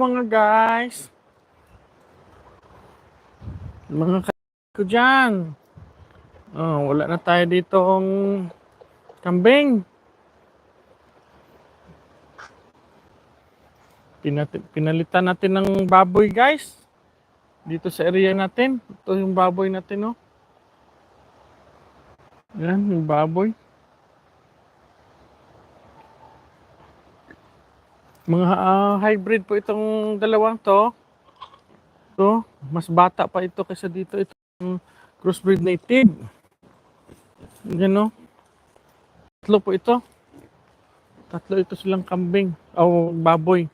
mga guys, mga ko dyan. Wala na tayo ditong kambing. Pinalitan natin ng baboy guys. Dito sa area natin. Ito yung baboy natin, no? Yan, yung baboy. Mga hybrid po itong dalawang to. Ito, mas bata pa ito kaysa dito. Itong crossbreed native. Yan, no? Tatlo po ito. Tatlo ito silang kambing. O baboy.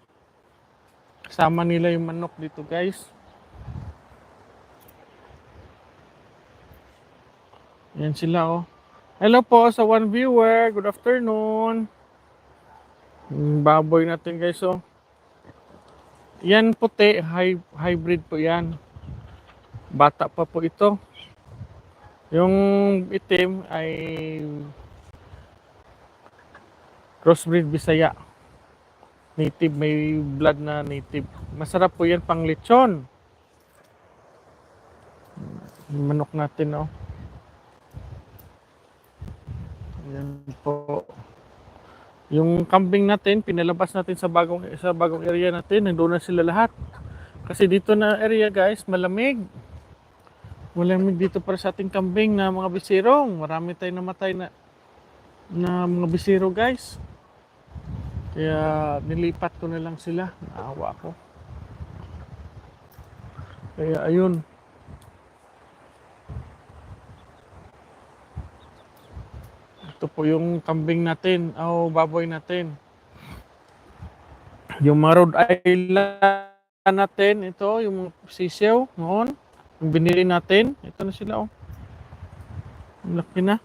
Kasama nila yung manok dito guys. Yan sila, oh. Hello po sa one viewer. Good afternoon. Baboy natin guys, oh. Yan puti, hybrid po yan. Bata pa po ito. Yung itim ay crossbreed Bisaya. Native, may blood na native. Masarap po yan pang lechon. Manok natin, oh. Yan po. Yung kambing natin, pinalabas natin sa bagong area natin. Nandoon na sila lahat. Kasi dito na area guys, malamig. Malamig dito para sa ating kambing na mga bisirong. Marami tayong namatay na mga bisiro guys. Kaya nilipat ko na lang sila. Naawa ko. Kaya ayun. Ito po yung kambing natin, o baboy natin. Yung mga Rhode Island natin, ito, yung sisiw noon, yung binili natin, ito na sila, oh. Ang laki na.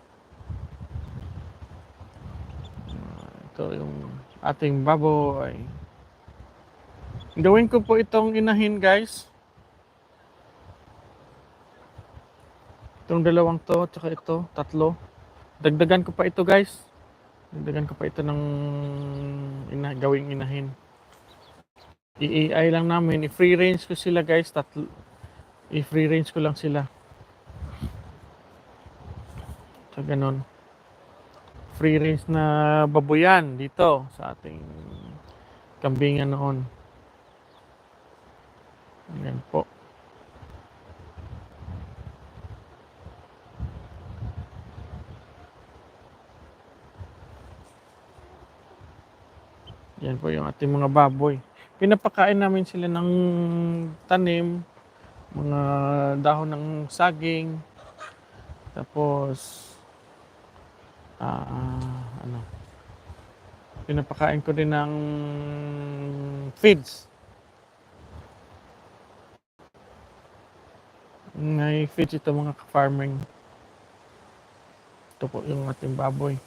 Ito yung ating baboy. Gawin ko po itong inahin, guys. Itong dalawang to, tsaka ito, tatlo. Dagdagan ko pa ito guys. Dagdagan ko pa ito ng gawing inahin. I-AI lang namin. I-free range ko sila guys. I-free range ko lang sila. So ganon. Free range na baboyan dito sa ating kambingan noon. Ayan po. Yan po yung ating mga baboy. Pinapakain namin sila ng tanim, mga dahon ng saging, tapos pinapakain ko din ng feeds. May feeds ito mga farming. Ito po yung ating baboy.